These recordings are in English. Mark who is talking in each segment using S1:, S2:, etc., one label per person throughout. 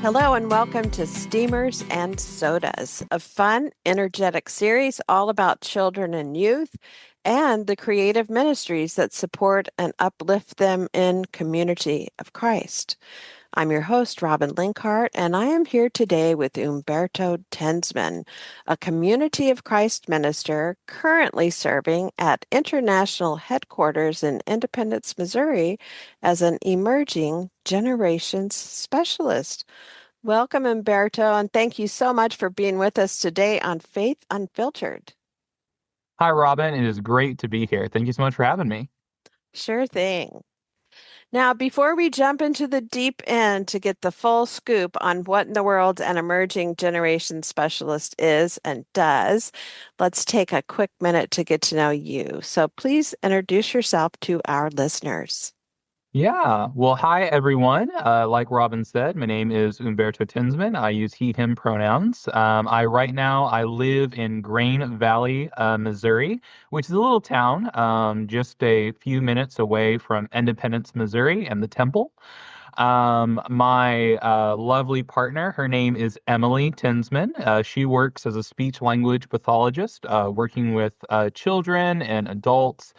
S1: Hello and welcome to Steamers and Sodas, a fun, energetic series all about children and youth and the creative ministries that support and uplift them in community of Christ. I'm your host, Robin Linkhart, and I am here today with Humberto Tinsman, a Community of Christ minister currently serving at International Headquarters in Independence, Missouri as an emerging generations specialist. Welcome, Humberto, and thank you so much for being with us today on Faith Unfiltered.
S2: Hi, Robin. It is great to be here. Thank you so much for having me.
S1: Sure thing. Now, before we jump into the deep end to get the full scoop on what in the world an emerging generation specialist is and does, let's take a quick minute to get to know you. So please introduce yourself to our listeners.
S2: Yeah. Well, hi, everyone. Like Robin said, my name is Humberto Tinsman. I use he, him pronouns. Right now I live in Grain Valley, Missouri, which is a little town just a few minutes away from Independence, Missouri, and the Temple. My lovely partner, her name is Emily Tinsman. She works as a speech language pathologist, working with children and adults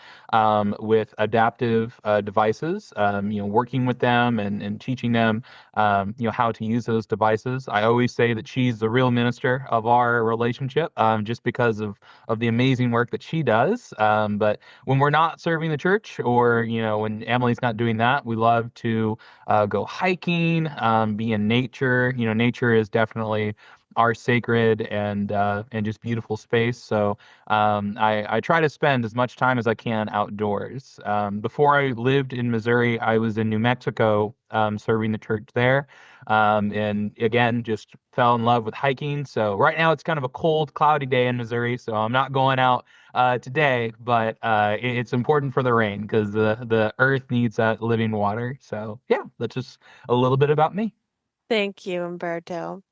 S2: with adaptive devices, working with them and teaching them, how to use those devices. I always say that she's the real minister of our relationship, just because of the amazing work that she does. But when we're not serving the church or, when Emily's not doing that, we love to go hiking, be in nature. Nature is definitely our sacred and just beautiful space. So I try to spend as much time as I can outdoors. Before I lived in Missouri, I was in New Mexico serving the church there. And again, just fell in love with hiking. So right now it's kind of a cold, cloudy day in Missouri, so I'm not going out today, but it's important for the rain because the earth needs that living water. So yeah, that's just a little bit about me.
S1: Thank you, Humberto.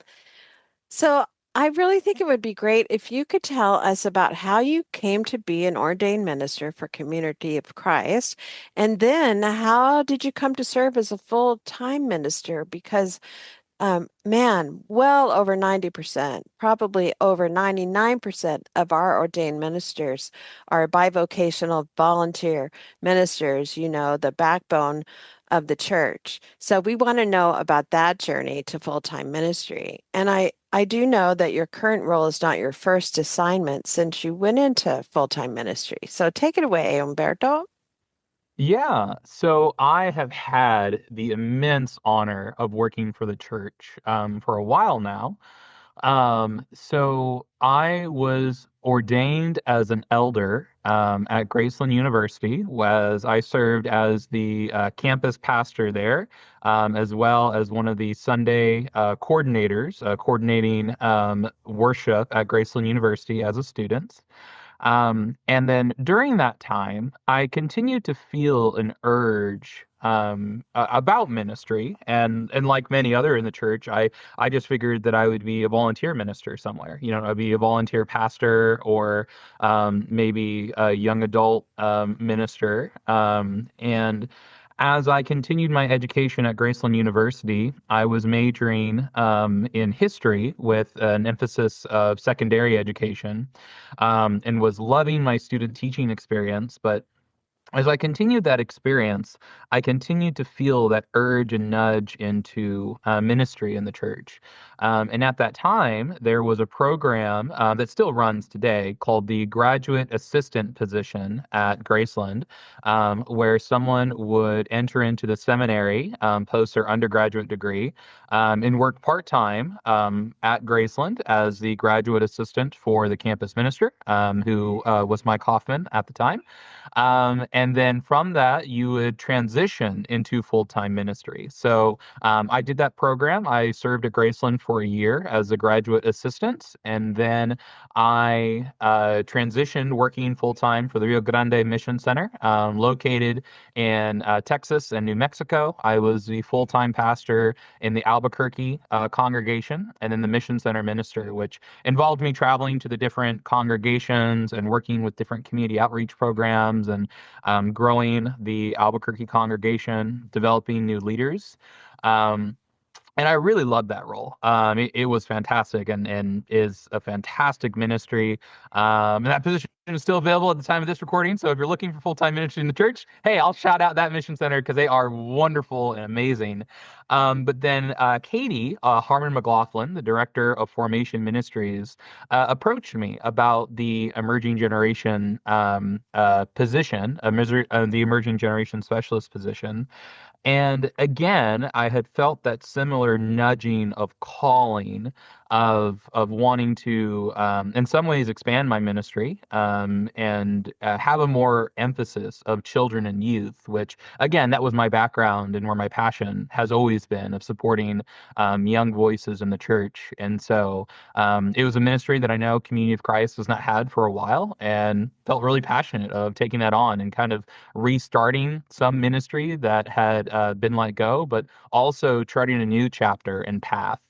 S1: So I really think it would be great if you could tell us about how you came to be an ordained minister for Community of Christ, and then how did you come to serve as a full-time minister? Because man, well over 90%, probably over 99% of our ordained ministers are bivocational volunteer ministers, the backbone of the church. So we want to know about that journey to full-time ministry. And I do know that your current role is not your first assignment since you went into full-time ministry. So take it away, Umberto.
S2: Yeah, so I have had the immense honor of working for the church for a while now. So I was ordained as an elder at Graceland University, was I served as the campus pastor there, as well as one of the Sunday coordinators, coordinating worship at Graceland University as a student. And then during that time, I continued to feel an urge about ministry, and like many other in the church, I just figured that I would be a volunteer minister somewhere. I'd be a volunteer pastor or maybe a young adult minister. And as I continued my education at Graceland University, I was majoring in history with an emphasis of secondary education, and was loving my student teaching experience. But as I continued that experience, I continued to feel that urge and nudge into ministry in the church. And at that time, there was a program that still runs today called the Graduate Assistant position at Graceland, where someone would enter into the seminary post their undergraduate degree and work part-time at Graceland as the graduate assistant for the campus minister, who was Mike Hoffman at the time. And then from that, you would transition into full-time ministry. So I did that program. I served at Graceland for a year as a graduate assistant, and then I transitioned working full-time for the Rio Grande Mission Center, located in Texas and New Mexico. I was the full-time pastor in the Albuquerque congregation, and then the Mission Center minister, which involved me traveling to the different congregations and working with different community outreach programs and growing the Albuquerque congregation, developing new leaders. Um, and I really loved that role. It was fantastic and is a fantastic ministry. And that position is still available at the time of this recording. So if you're looking for full-time ministry in the church, hey, I'll shout out that mission center because they are wonderful and amazing. But then Katie Harmon McLaughlin, the director of Formation Ministries, approached me about the emerging generation position, the emerging generation specialist position. And again, I had felt that similar nudging of calling, of wanting to, in some ways, expand my ministry, and have a more emphasis of children and youth, which again, that was my background and where my passion has always been of supporting young voices in the church. And so it was a ministry that I know Community of Christ has not had for a while, and felt really passionate of taking that on and kind of restarting some ministry that had been let go, but also charting a new chapter and path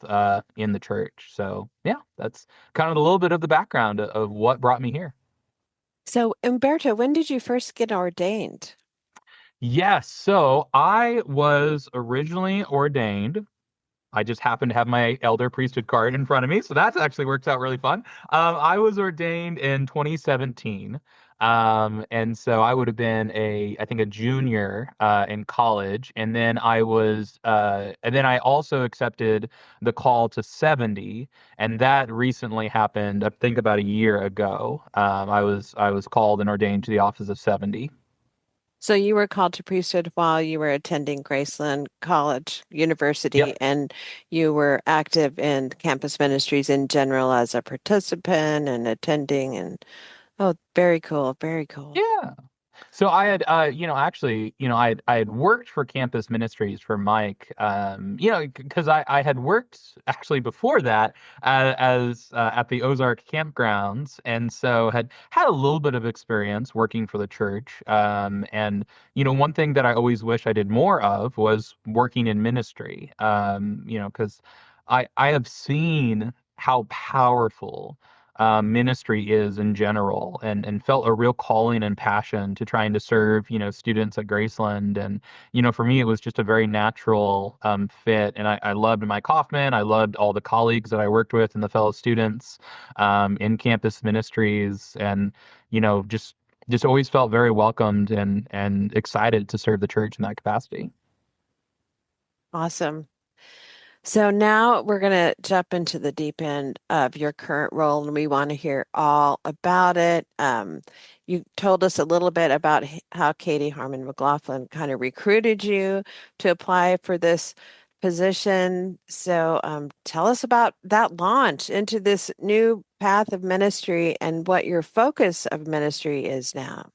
S2: in the church. So, yeah, that's kind of a little bit of the background of what brought me here.
S1: So, Umberto, when did you first get ordained?
S2: Yes, so I was originally ordained. I just happen to have my elder priesthood card in front of me, so that actually works out really fun. I was ordained in 2017, and so I would have been I think, a junior in college, and then I also accepted the call to 70, and that recently happened, I think, about a year ago. I was called and ordained to the office of 70.
S1: So, you were called to priesthood while you were attending Graceland College, University,
S2: Yep.
S1: and you were active in campus ministries in general as a participant and attending. And oh, very cool, very cool.
S2: Yeah. So I had, actually, I had worked for campus ministries for Mike, because I had worked actually before that as at the Ozark campgrounds, and so had had a little bit of experience working for the church. And one thing that I always wish I did more of was working in ministry. Because I have seen how powerful ministry is in general, and felt a real calling and passion to trying to serve, students at Graceland. And, for me, it was just a very natural fit. And I loved Mike Kaufman. I loved all the colleagues that I worked with and the fellow students in campus ministries. And, just always felt very welcomed and excited to serve the church in that capacity.
S1: Awesome. So now we're going to jump into the deep end of your current role, and we want to hear all about it. You told us a little bit about how Katie Harmon McLaughlin kind of recruited you to apply for this position. So tell us about that launch into this new path of ministry and what your focus of ministry is now.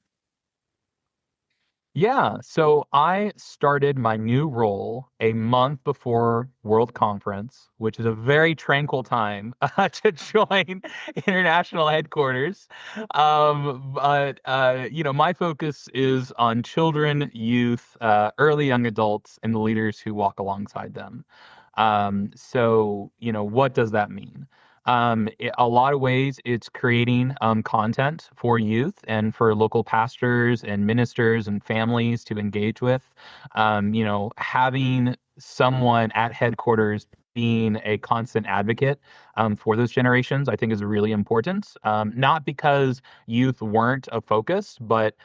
S2: Yeah, so I started my new role a month before World Conference, which is a very tranquil time to join international headquarters. But my focus is on children, youth, early young adults, and the leaders who walk alongside them. So, what does that mean? A lot of ways, it's creating content for youth and for local pastors and ministers and families to engage with. Having someone at headquarters being a constant advocate for those generations, I think, is really important. Not because youth weren't a focus, but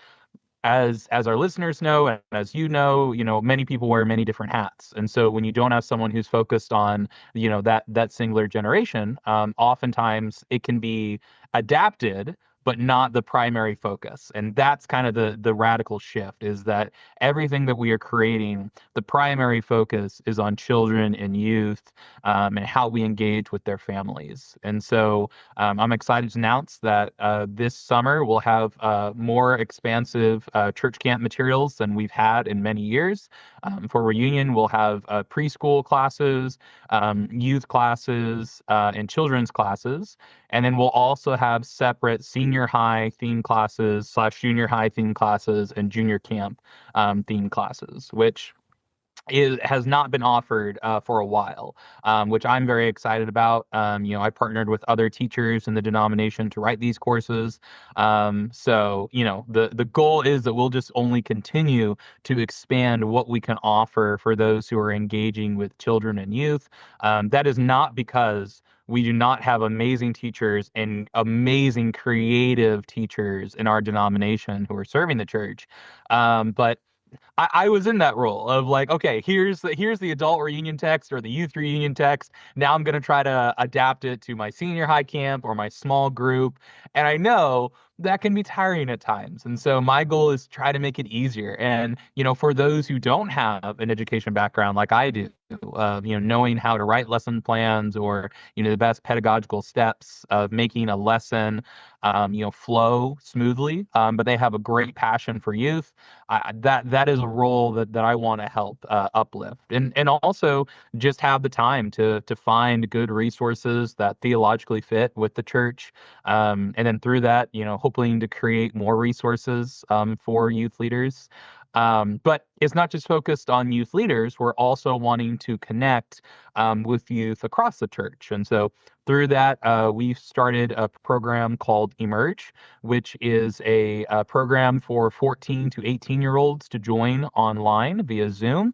S2: as our listeners know, and as many people wear many different hats. And so when you don't have someone who's focused on, that singular generation, oftentimes it can be adapted, but not the primary focus. And that's kind of the radical shift, is that everything that we are creating, the primary focus is on children and youth, and how we engage with their families. And so I'm excited to announce that this summer we'll have more expansive church camp materials than we've had in many years. For reunion, we'll have preschool classes, youth classes, and children's classes. And then we'll also have separate senior high theme classes / junior high theme classes and junior camp theme classes, which has not been offered for a while, which I'm very excited about. I partnered with other teachers in the denomination to write these courses. The goal is that we'll just only continue to expand what we can offer for those who are engaging with children and youth. That is not because we do not have amazing teachers and amazing creative teachers in our denomination who are serving the church. But I was in that role of like, okay, here's the adult reunion text or the youth reunion text. Now I'm gonna try to adapt it to my senior high camp or my small group. And I know that can be tiring at times. And so my goal is to try to make it easier. And, for those who don't have an education background like I do, knowing how to write lesson plans or, the best pedagogical steps of making a lesson, flow smoothly. But they have a great passion for youth. That is a role that I want to help uplift, and also just have the time to find good resources that theologically fit with the church, and then through that, hoping to create more resources for youth leaders. But it's not just focused on youth leaders. We're also wanting to connect with youth across the church. And so through that, we've started a program called Emerge, which is a program for 14 to 18-year-olds to join online via Zoom,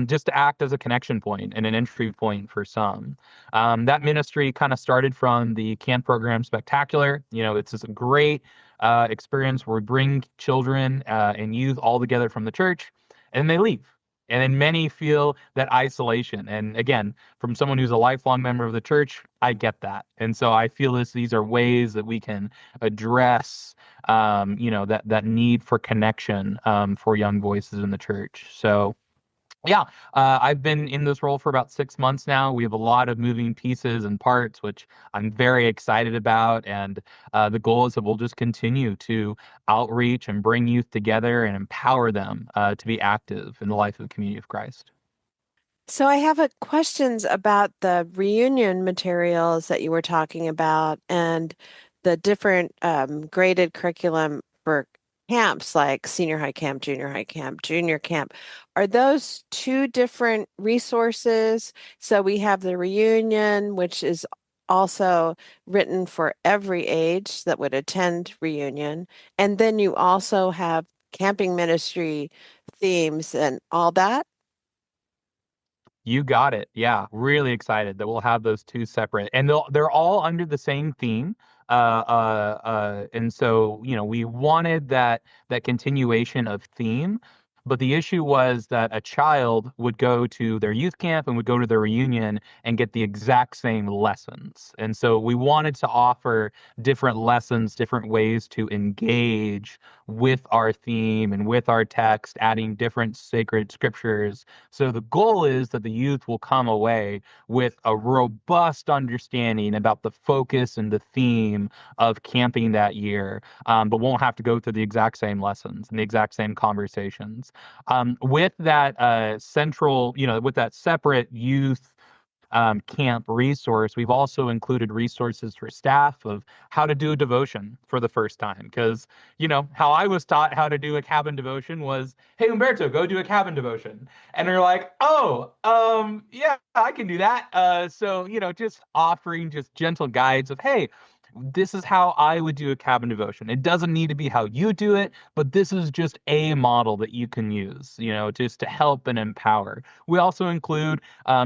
S2: just to act as a connection point and an entry point for some. That ministry kind of started from the camp program Spectacular. It's just a great experience where we bring children and youth all together from the church, and they leave. And then many feel that isolation. And again, from someone who's a lifelong member of the church, I get that. And so I feel these are ways that we can address, that need for connection for young voices in the church. So yeah, I've been in this role for about 6 months now. We have a lot of moving pieces and parts, which I'm very excited about. And the goal is that we'll just continue to outreach and bring youth together and empower them to be active in the life of the community of Christ.
S1: So I have a questions about the reunion materials that you were talking about and the different graded curriculum for camps like senior high camp, junior high camp, junior camp. Are those two different resources? So we have the reunion, which is also written for every age that would attend reunion. And then you also have camping ministry themes and all that.
S2: You got it. Yeah, really excited that we'll have those two separate, and they're all under the same theme. And so we wanted that continuation of theme, but the issue was that a child would go to their youth camp and would go to their reunion and get the exact same lessons. And so we wanted to offer different lessons, different ways to engage with our theme and with our text, adding different sacred scriptures. So the goal is that the youth will come away with a robust understanding about the focus and the theme of camping that year, but won't have to go through the exact same lessons and the exact same conversations. With that with that separate youth camp resource, we've also included resources for staff of how to do a devotion for the first time. Because, how I was taught how to do a cabin devotion was, hey, Humberto, go do a cabin devotion. And they're like, oh, yeah, I can do that. Just offering just gentle guides of, hey, this is how I would do a cabin devotion. It doesn't need to be how you do it, but this is just a model that you can use, just to help and empower. We also include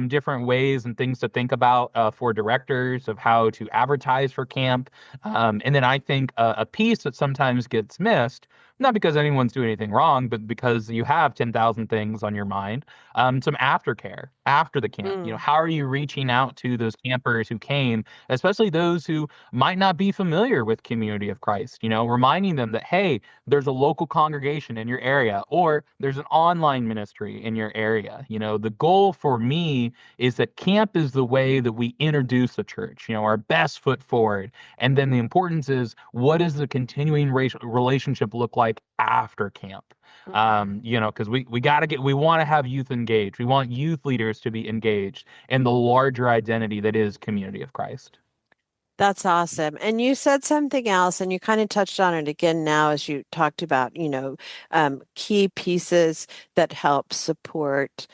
S2: different ways and things to think about for directors of how to advertise for camp. And then I think a piece that sometimes gets missed, not because anyone's doing anything wrong, but because you have 10,000 things on your mind, some aftercare after the camp.
S1: Mm.
S2: How are you reaching out to those campers who came, especially those who might not be familiar with Community of Christ, reminding them that, hey, there's a local congregation in your area, or there's an online ministry in your area. The goal for me is that camp is the way that we introduce the church, our best foot forward. And then the importance is, what does the continuing relationship look like after camp?
S1: Mhm.
S2: Because we want to have youth engaged. We want youth leaders to be engaged in the larger identity that is Community of Christ.
S1: That's awesome. And you said something else, and you kind of touched on it again now as you talked about, key pieces that help support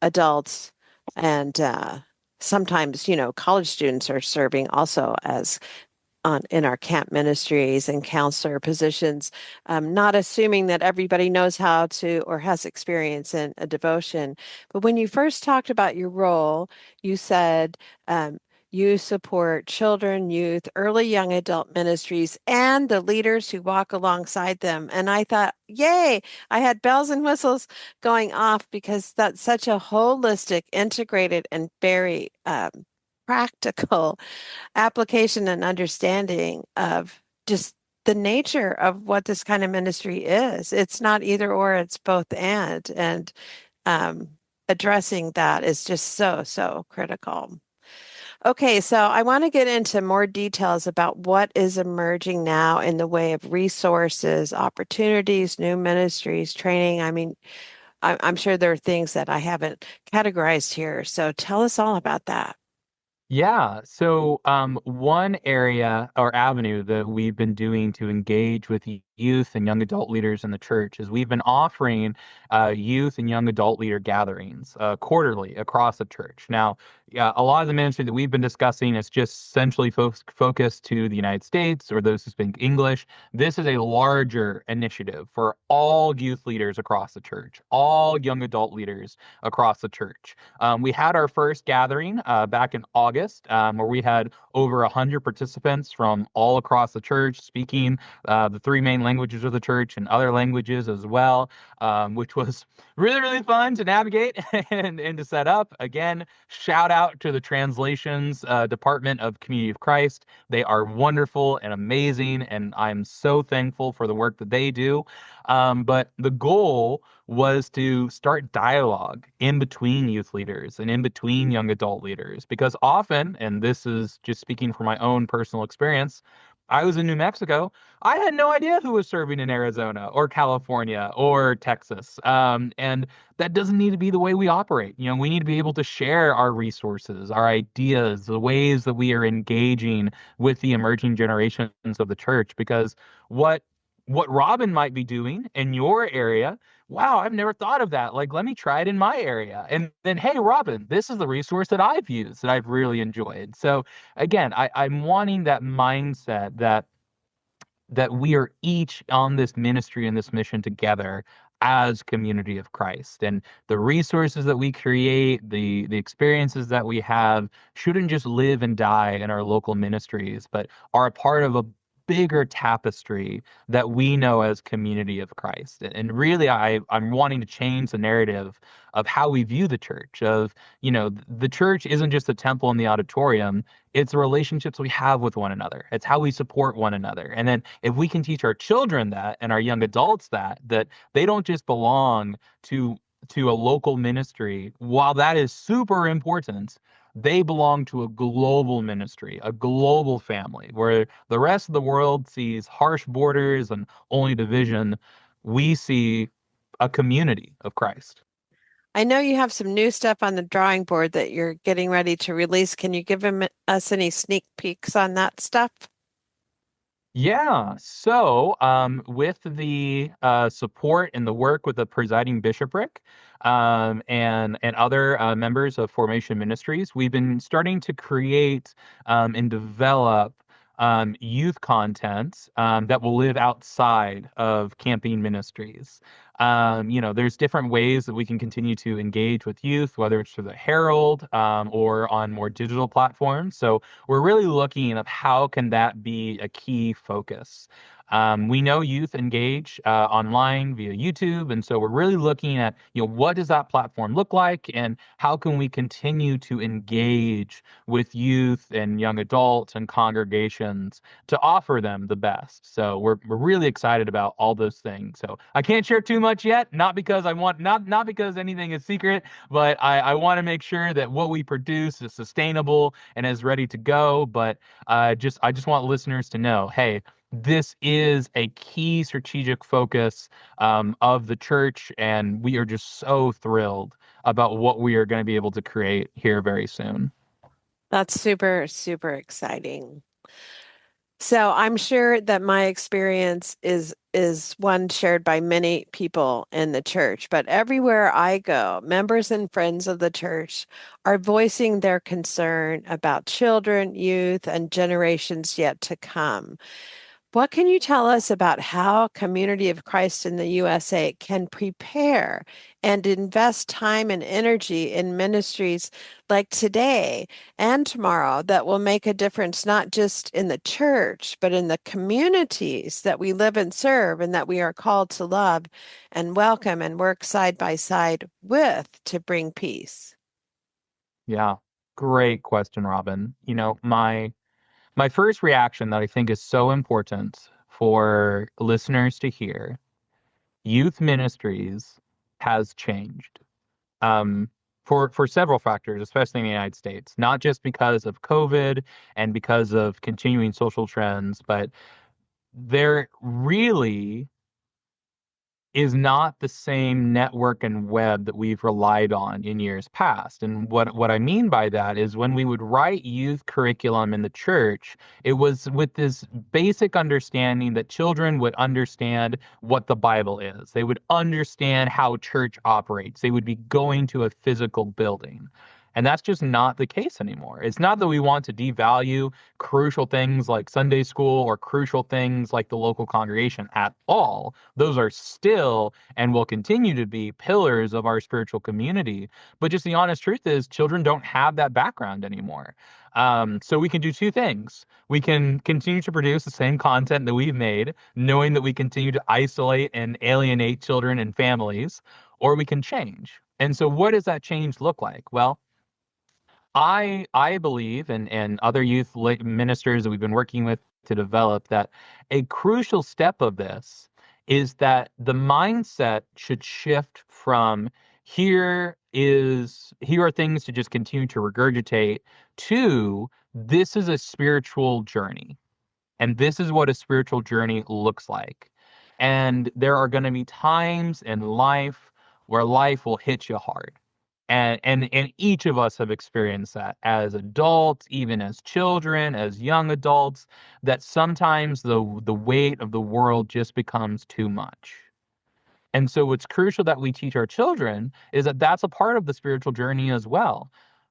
S1: adults, and sometimes, college students are serving also as in our camp ministries and counselor positions, not assuming that everybody knows how to or has experience in a devotion. But when you first talked about your role, you said um, you support children, youth, early young adult ministries, and the leaders who walk alongside them. And I thought, yay, I had bells and whistles going off because that's such a holistic, integrated, and very practical application and understanding of just the nature of what this kind of ministry is. It's not either or, it's both and. And um, addressing that is just so, so critical. Okay, so I want to get into more details about what is emerging now in the way of resources, opportunities, new ministries, training. I mean, I'm sure there are things that I haven't categorized here. So tell us all about that.
S2: Yeah. So, one area or avenue that we've been doing to engage with youth and young adult leaders in the church is we've been offering youth and young adult leader gatherings quarterly across the church. Now, yeah, a lot of the ministry that we've been discussing is just centrally focused to the United States or those who speak English. This is a larger initiative for all youth leaders across the church, all young adult leaders across the church. We had our first gathering back in August, where we had over 100 participants from all across the church speaking the three main languages of the church and other languages as well, which was really, really fun to navigate and to set up. Again, shout out to the translations department of Community of Christ. They are wonderful and amazing, and I'm so thankful for the work that they do. But the goal was to start dialogue in between youth leaders and in between young adult leaders. Because often, and this is just speaking from my own personal experience, I was in New Mexico. I had no idea who was serving in Arizona or California or Texas. And that doesn't need to be the way we operate. We need to be able to share our resources, our ideas, the ways that we are engaging with the emerging generations of the church. Because what what Robin might be doing in your area, wow, I've never thought of that. Like, let me try it in my area. And then, hey, Robin, this is the resource that I've used that I've really enjoyed. So again, I'm wanting that mindset that we are each on this ministry and this mission together as community of Christ. And the resources that we create, the experiences that we have shouldn't just live and die in our local ministries, but are a part of a bigger tapestry that we know as community of Christ. And really I'm wanting to change the narrative of how we view the church, of, the church isn't just a temple in the auditorium. It's the relationships we have with one another. It's how we support one another. And then if we can teach our children that and our young adults that they don't just belong to a local ministry, while that is super important, they belong to a global ministry, a global family, where the rest of the world sees harsh borders and only division. We see a community of Christ.
S1: I know you have some new stuff on the drawing board that you're getting ready to release. Can you give us any sneak peeks on that stuff?
S2: Yeah. So, with the support and the work with the presiding bishopric, and other members of Formation Ministries, we've been starting to create and develop youth content that will live outside of camping ministries. There's different ways that we can continue to engage with youth, whether it's through the Herald or on more digital platforms. So we're really looking at how can that be a key focus. We know youth engage online via YouTube, and so we're really looking at, what does that platform look like, and how can we continue to engage with youth and young adults and congregations to offer them the best. So we're really excited about all those things. So I can't share too much yet, not because I want not because anything is secret, but I want to make sure that what we produce is sustainable and is ready to go. But I just want listeners to know, hey, this is a key strategic focus of the church, and we are just so thrilled about what we are going to be able to create here very soon.
S1: That's super, super exciting. So I'm sure that my experience is is one shared by many people in the church, but everywhere I go, members and friends of the church are voicing their concern about children, youth, and generations yet to come. What can you tell us about how Community of Christ in the USA can prepare and invest time and energy in ministries like today and tomorrow that will make a difference not just in the church, but in the communities that we live and serve and that we are called to love and welcome and work side by side with to bring peace?
S2: Yeah. Great question, Robin. My first reaction that I think is so important for listeners to hear, youth ministries has changed. Um, for several factors, especially in the United States, not just because of COVID and because of continuing social trends, but there really is not the same network and web that we've relied on in years past. And what I mean by that is when we would write youth curriculum in the church, it was with this basic understanding that children would understand what the Bible is. They would understand how church operates. They would be going to a physical building. And that's just not the case anymore. It's not that we want to devalue crucial things like Sunday school or crucial things like the local congregation at all. Those are still and will continue to be pillars of our spiritual community. But just the honest truth is, children don't have that background anymore. So we can do two things. We can continue to produce the same content that we've made, knowing that we continue to isolate and alienate children and families, or we can change. And so, what does that change look like? Well, I believe, and other ministers that we've been working with to develop, that a crucial step of this is that the mindset should shift from here are things to just continue to regurgitate to this is a spiritual journey. And this is what a spiritual journey looks like. And there are going to be times in life where life will hit you hard. And each of us have experienced that as adults, even as children, as young adults, that sometimes the weight of the world just becomes too much. And so what's crucial that we teach our children is that that's a part of the spiritual journey as well.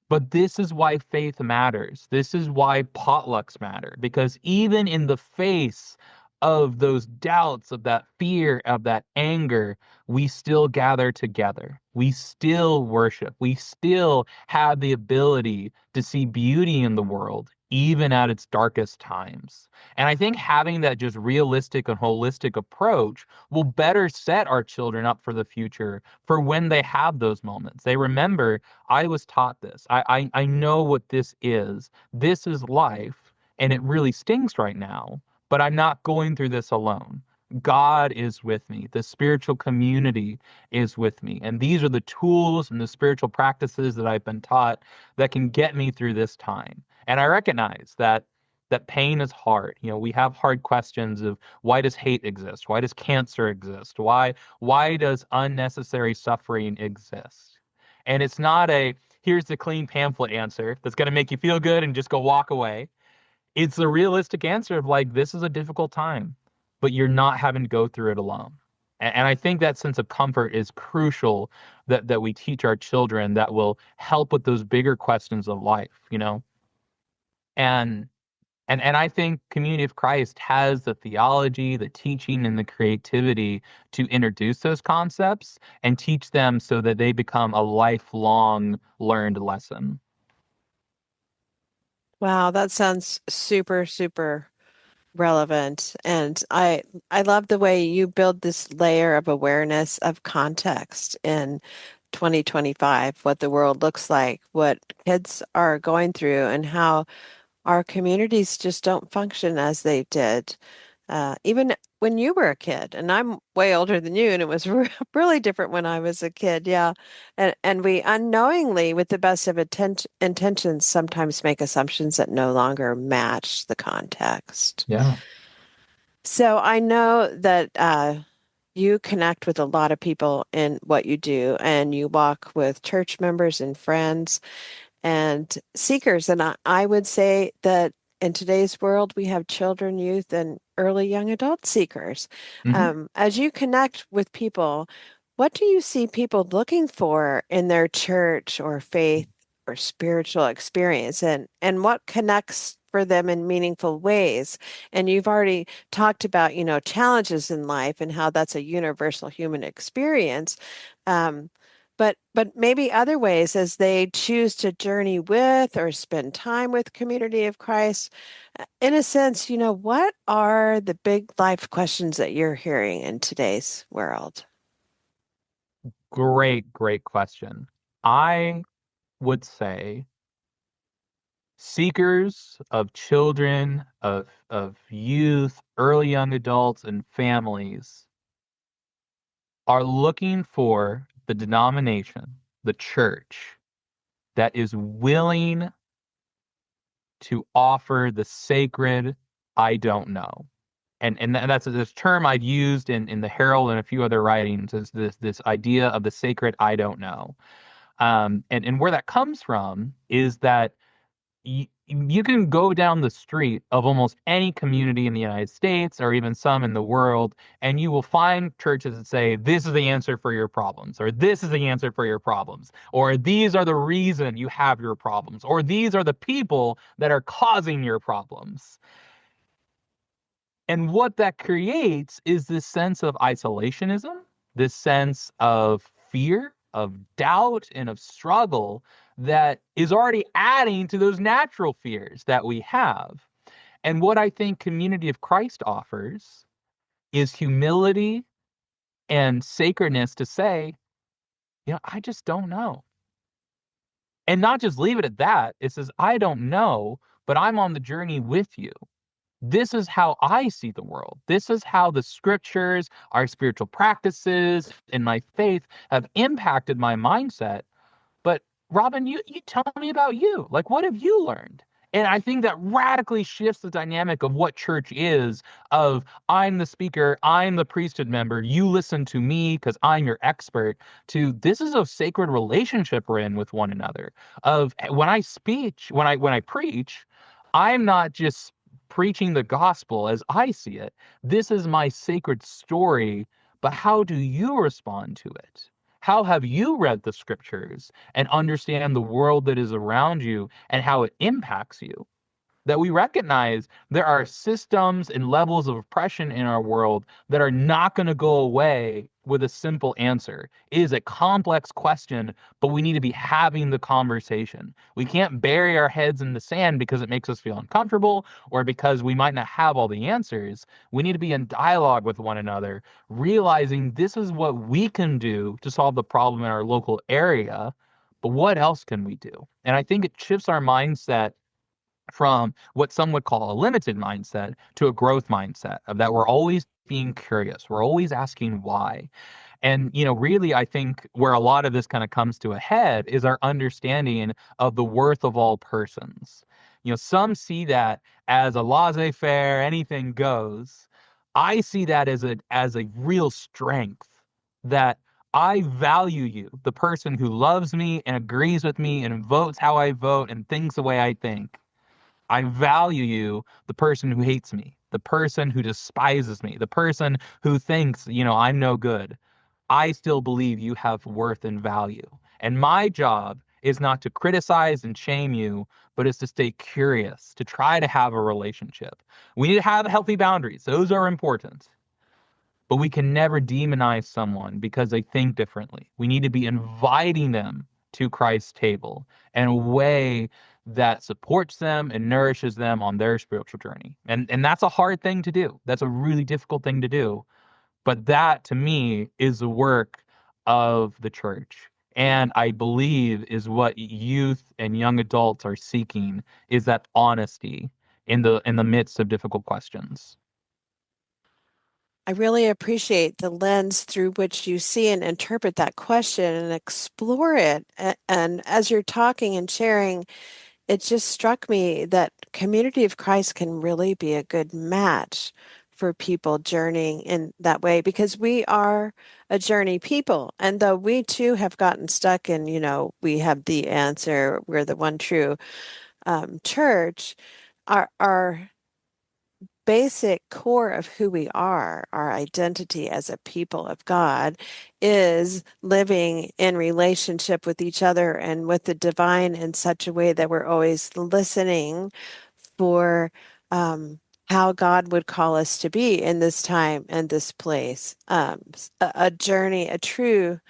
S2: But this is why faith matters. This is why potlucks matter. Because even in the face of those doubts, of that fear, of that anger, we still gather together. We still worship. We still have the ability to see beauty in the world, even at its darkest times. And I think having that just realistic and holistic approach will better set our children up for the future for when they have those moments. They remember, I was taught this. I know what this is. This is life, and it really stings right now, but I'm not going through this alone. God is with me. The spiritual community is with me. And these are the tools and the spiritual practices that I've been taught that can get me through this time. And I recognize that pain is hard. We have hard questions of why does hate exist? Why does cancer exist? Why does unnecessary suffering exist? And it's not a here's the clean pamphlet answer that's going to make you feel good and just go walk away. It's a realistic answer of like, this is a difficult time, but you're not having to go through it alone. And I think that sense of comfort is crucial that we teach our children that will help with those bigger questions of life. And and I think Community of Christ has the theology, the teaching, and the creativity to introduce those concepts and teach them so that they become a lifelong learned lesson.
S1: Wow, that sounds super, super relevant. And I love the way you build this layer of awareness of context in 2025, what the world looks like, what kids are going through, and how our communities just don't function as they did. Even when you were a kid, and I'm way older than you, and it was really different when I was a kid. Yeah. And we unknowingly, with the best of intentions, sometimes make assumptions that no longer match the context.
S2: Yeah.
S1: So I know that you connect with a lot of people in what you do, and you walk with church members and friends and seekers. And I would say that in today's world, we have children, youth, and early young adult seekers.
S2: Hmm.
S1: As you connect with people, what do you see people looking for in their church or faith or spiritual experience, and what connects for them in meaningful ways? And you've already talked about, challenges in life and how that's a universal human experience. Um, but maybe other ways as they choose to journey with or spend time with community of Christ. In a sense, what are the big life questions that you're hearing in today's world?
S2: Great, great question. I would say seekers of children, of youth, early young adults, and families are looking for the denomination, the church, that is willing to offer the sacred I don't know. And that's this term I've used in the Herald and a few other writings is this idea of the sacred I don't know. And where that comes from is that you can go down the street of almost any community in the United States or even some in the world, and you will find churches that say, this is the answer for your problems, or this is the answer for your problems, or these are the reason you have your problems, or these are the people that are causing your problems. And what that creates is this sense of isolationism, this sense of fear, of doubt, and of struggle that is already adding to those natural fears that we have. And what I think Community of Christ offers is humility and sacredness to say, I just don't know. And not just leave it at that. It says, I don't know, but I'm on the journey with you. This is how I see the world. This is how the scriptures, our spiritual practices, and my faith have impacted my mindset. But Robin, you tell me about you. Like, what have you learned? And I think that radically shifts the dynamic of what church is of I'm the speaker, I'm the priesthood member, you listen to me because I'm your expert, to this is a sacred relationship we're in with one another. Of when I speak, when I preach, I'm not just preaching the gospel as I see it. This is my sacred story, but how do you respond to it? How have you read the scriptures and understand the world that is around you and how it impacts you? That we recognize there are systems and levels of oppression in our world that are not going to go away with a simple answer. It is a complex question, but we need to be having the conversation. We can't bury our heads in the sand because it makes us feel uncomfortable or because we might not have all the answers. We need to be in dialogue with one another, realizing this is what we can do to solve the problem in our local area, but what else can we do? And I think it shifts our mindset from what some would call a limited mindset to a growth mindset of that we're always being curious. We're always asking why. And, really, I think where a lot of this kind of comes to a head is our understanding of the worth of all persons. Some see that as a laissez-faire, anything goes. I see that as a real strength that I value you, the person who loves me and agrees with me and votes how I vote and thinks the way I think. I value you, the person who hates me, the person who despises me, the person who thinks, I'm no good. I still believe you have worth and value. And my job is not to criticize and shame you, but is to stay curious, to try to have a relationship. We need to have healthy boundaries. Those are important. But we can never demonize someone because they think differently. We need to be inviting them to Christ's table in a way that supports them and nourishes them on their spiritual journey. And that's a hard thing to do. That's a really difficult thing to do. But that to me is the work of the church. And I believe is what youth and young adults are seeking is that honesty in the midst of difficult questions.
S1: I really appreciate the lens through which you see and interpret that question and explore it. And as you're talking and sharing, it just struck me that Community of Christ can really be a good match for people journeying in that way because we are a journey people. And though we too have gotten stuck in, we have the answer, we're the one true church, our basic core of who we are, our identity as a people of God, is living in relationship with each other and with the divine in such a way that we're always listening for how God would call us to be in this time and this place. A journey, a true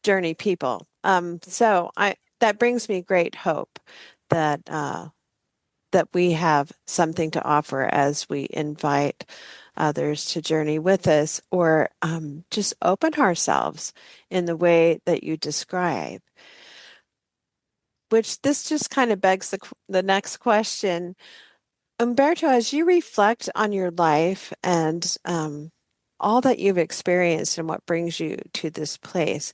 S1: journey people. So I that brings me great hope that that we have something to offer as we invite others to journey with us or just open ourselves in the way that you describe. Which this just kind of begs the next question. Umberto, as you reflect on your life and all that you've experienced and what brings you to this place,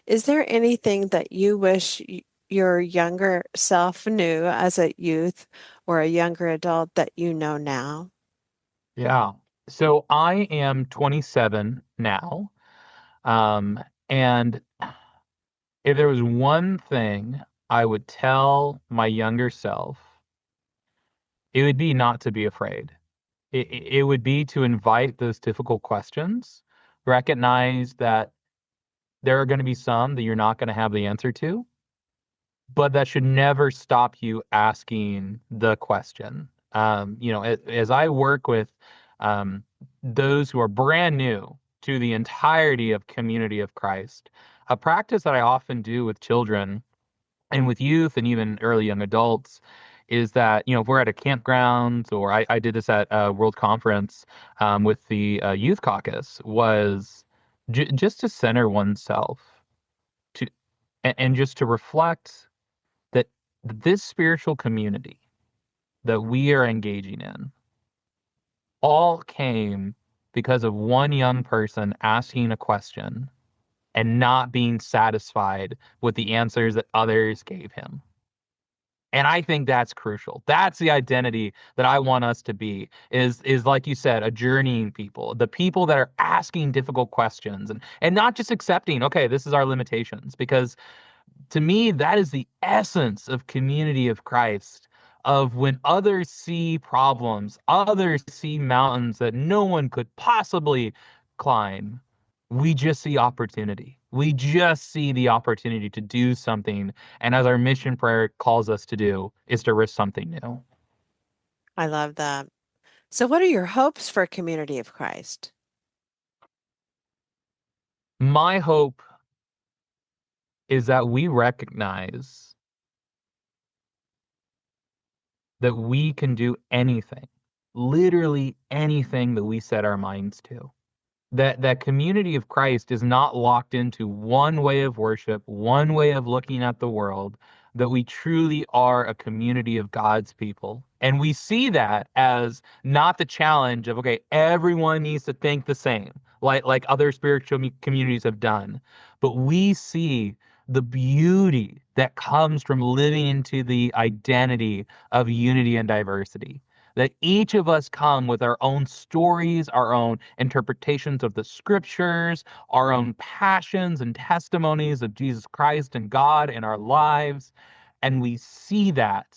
S1: is there anything that you wish your younger self knew as a youth or a younger adult that you know now?
S2: Yeah. So I am 27 now. Um, and if there was one thing I would tell my younger self, it would be not to be afraid. It would be to invite those difficult questions, recognize that there are going to be some that you're not going to have the answer to, but that should never stop you asking the question. As I work with um, those who are brand new to the entirety of Community of Christ, a practice that I often do with children and with youth and even early young adults is that, if we're at a campground or I did this at a World Conference with the Youth Caucus, was just to center oneself to and just to reflect that this spiritual community that we are engaging in all came because of one young person asking a question and not being satisfied with the answers that others gave him. And I think that's crucial. That's the identity that I want us to be is like you said, a journeying people, the people that are asking difficult questions and not just accepting, okay, this is our limitations, because to me, that is the essence of Community of Christ. Of when others see problems, others see mountains that no one could possibly climb, we just see opportunity. We just see the opportunity to do something. And as our mission prayer calls us to do, is to risk something new.
S1: I love that. So, what are your hopes for a community of Christ?
S2: My hope is that we recognize that we can do anything, literally anything that we set our minds to. That Community of Christ is not locked into one way of worship, one way of looking at the world, that we truly are a community of God's people. And we see that as not the challenge of, okay, everyone needs to think the same, like other spiritual communities have done. But we see the beauty that comes from living into the identity of unity and diversity, that each of us come with our own stories, our own interpretations of the scriptures, our own passions and testimonies of Jesus Christ and God in our lives. And we see that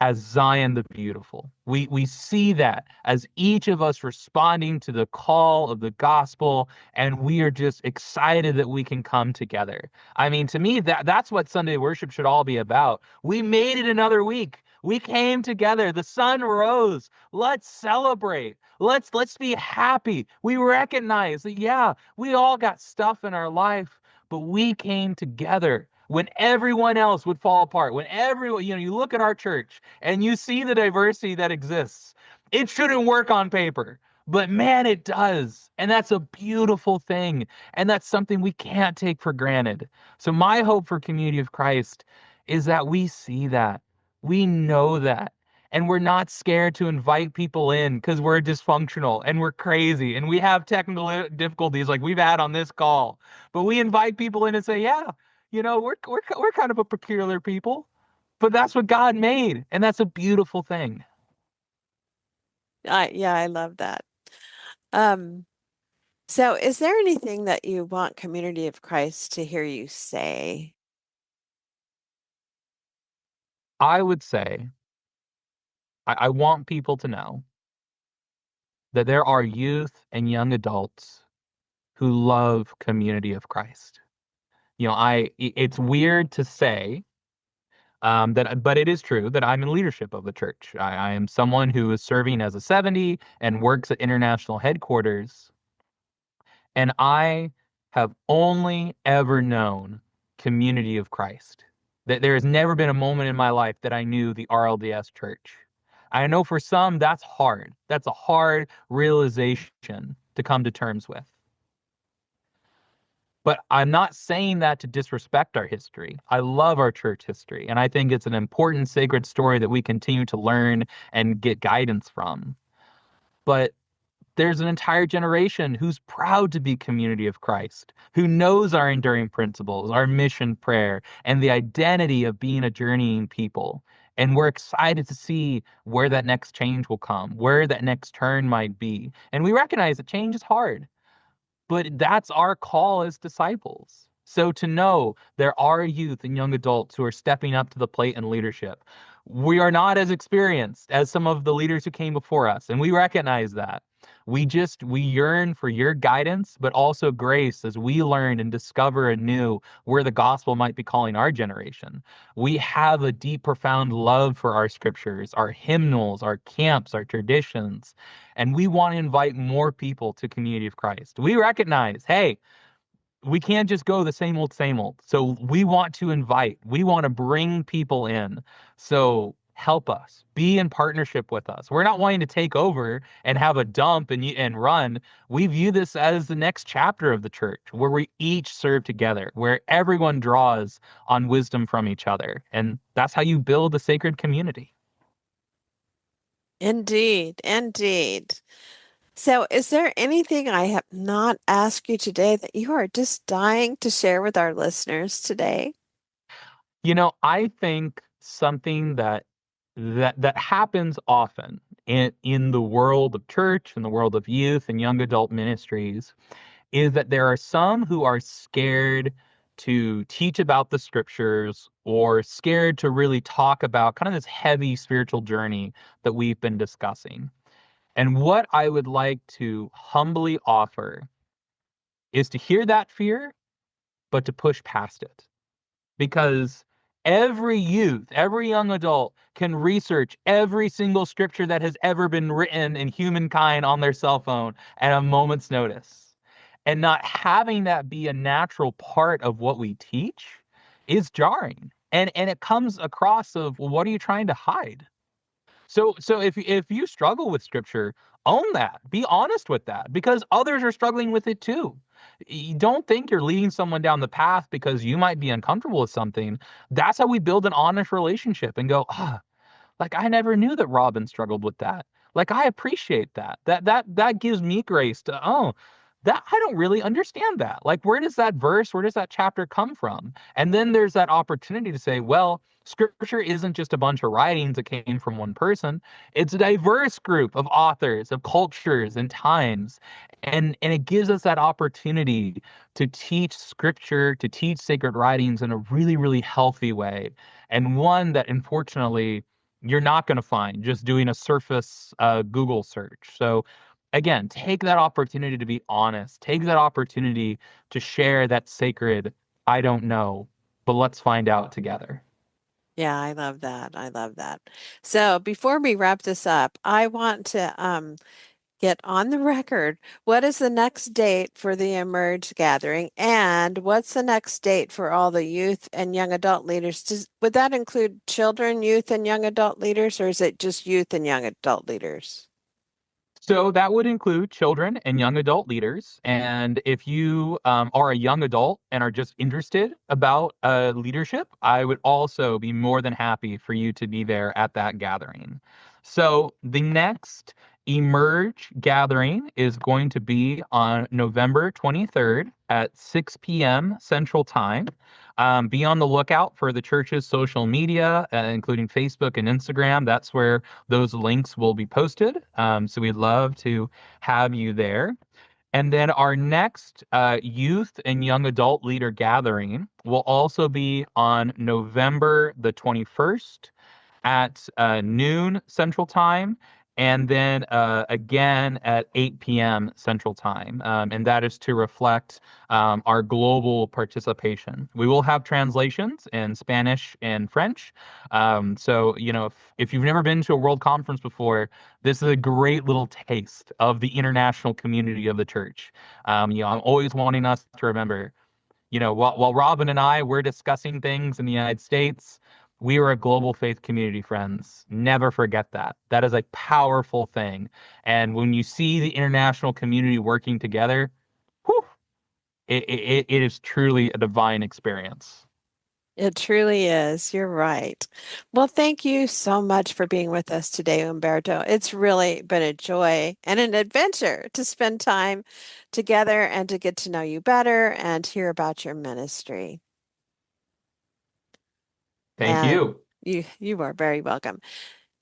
S2: as Zion the Beautiful. We see that as each of us responding to the call of the gospel, and we are just excited that we can come together. I mean, to me, that's what Sunday worship should all be about. We made it another week. We came together. The sun rose. Let's celebrate. Let's be happy. We recognize that, yeah, we all got stuff in our life, but we came together when everyone else would fall apart. When everyone, you look at our church and you see the diversity that exists. It shouldn't work on paper, but man, it does. And that's a beautiful thing. And that's something we can't take for granted. So, my hope for Community of Christ is that we see that, we know that. And we're not scared to invite people in because we're dysfunctional and we're crazy and we have technical difficulties like we've had on this call. But we invite people in and say, yeah, we're kind of a peculiar people, but that's what God made, and that's a beautiful thing.
S1: Yeah, I love that. Um, so, is there anything that you want Community of Christ to hear you say?
S2: I would say I want people to know that there are youth and young adults who love community of Christ. It's weird to say but it is true that I'm in leadership of the church. I am someone who is serving as a 70 and works at international headquarters. And I have only ever known community of Christ. That there has never been a moment in my life that I knew the RLDS church. I know for some that's hard. That's a hard realization to come to terms with. But I'm not saying that to disrespect our history. I love our church history, and I think it's an important sacred story that we continue to learn and get guidance from. But there's an entire generation who's proud to be community of Christ, who knows our enduring principles, our mission prayer, and the identity of being a journeying people. And we're excited to see where that next change will come, where that next turn might be. And we recognize that change is hard. But that's our call as disciples. So to know there are youth and young adults who are stepping up to the plate in leadership. We are not as experienced as some of the leaders who came before us, and we recognize that. We yearn for your guidance, but also grace as we learn and discover anew where the gospel might be calling our generation. We have a deep, profound love for our scriptures, our hymnals, our camps, our traditions, and we want to invite more people to community of Christ. We recognize, hey, we can't just go the same old, same old. So we want to invite, we want to bring people in. So help us, be in partnership with us. We're not wanting to take over and have a dump and run. We view this as the next chapter of the church where we each serve together, where everyone draws on wisdom from each other. And that's how you build a sacred community.
S1: Indeed, indeed. So, is there anything I have not asked you today that you are just dying to share with our listeners today?
S2: I think something that happens often in the world of church, in the world of youth and young adult ministries, is that there are some who are scared to teach about the scriptures or scared to really talk about kind of this heavy spiritual journey that we've been discussing. And what I would like to humbly offer is to hear that fear, but to push past it. Because every youth, every young adult can research every single scripture that has ever been written in humankind on their cell phone at a moment's notice. And not having that be a natural part of what we teach is jarring. And it comes across of, well, what are you trying to hide? So if you struggle with scripture, own that. Be honest with that because others are struggling with it too. You don't think you're leading someone down the path because you might be uncomfortable with something. That's how we build an honest relationship and go, like I never knew that Robin struggled with that. Like I appreciate that. That gives me grace to that I don't really understand that. Like where does that verse, where does that chapter come from? And then there's that opportunity to say, well, scripture isn't just a bunch of writings that came from one person. It's a diverse group of authors, of cultures and times. And it gives us that opportunity to teach scripture, to teach sacred writings in a really, really healthy way. And one that unfortunately you're not going to find just doing a surface Google search. So, again, take that opportunity to be honest. Take that opportunity to share that sacred, I don't know, but let's find out together.
S1: Yeah, I love that. I love that. So, before we wrap this up, I want to get on the record. What is the next date for the Emerge gathering? And what's the next date for all the youth and young adult leaders? Would that include children, youth, and young adult leaders, or is it just youth and young adult leaders?
S2: So that would include children and young adult leaders. And if you are a young adult and are just interested about leadership, I would also be more than happy for you to be there at that gathering. So the next Emerge gathering is going to be on November 23rd at 6 p.m. Central Time. Be on the lookout for the church's social media, including Facebook and Instagram. That's where those links will be posted. So we'd love to have you there. And then our next youth and young adult leader gathering will also be on November the 21st at noon Central Time, and then again at 8 p.m. Central Time. And that is to reflect our global participation. We will have translations in Spanish and French. So, if you've never been to a world conference before, this is a great little taste of the international community of the church. I'm always wanting us to remember, while Robin and I were discussing things in the United States, we were a global faith community, friends. Never forget that. That is a powerful thing. And when you see the international community working together, whew, it is truly a divine experience.
S1: It truly is. You're right. Well, thank you so much for being with us today, Humberto. It's really been a joy and an adventure to spend time together and to get to know you better and hear about your ministry.
S2: Thank
S1: And
S2: you.
S1: you are very welcome.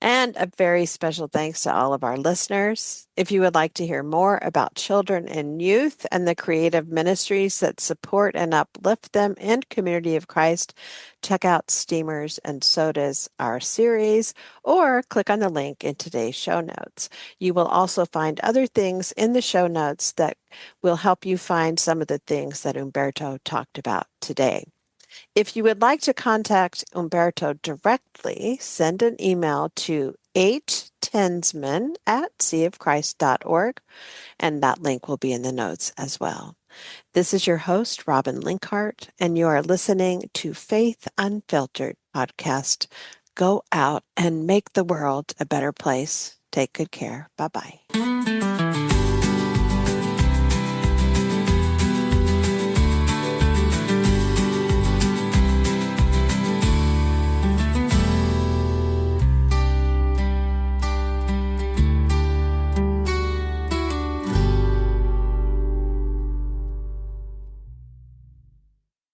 S1: And a very special thanks to all of our listeners. If you would like to hear more about children and youth and the creative ministries that support and uplift them in Community of Christ, check out Steamers and Sodas, our series, or click on the link in today's show notes. You will also find other things in the show notes that will help you find some of the things that Umberto talked about today. If you would like to contact Umberto directly, send an email to htinsman at seaofchrist.org, and that link will be in the notes as well. This is your host, Robin Linkhart, and you are listening to Faith Unfiltered podcast. Go out and make the world a better place. Take good care. Bye bye.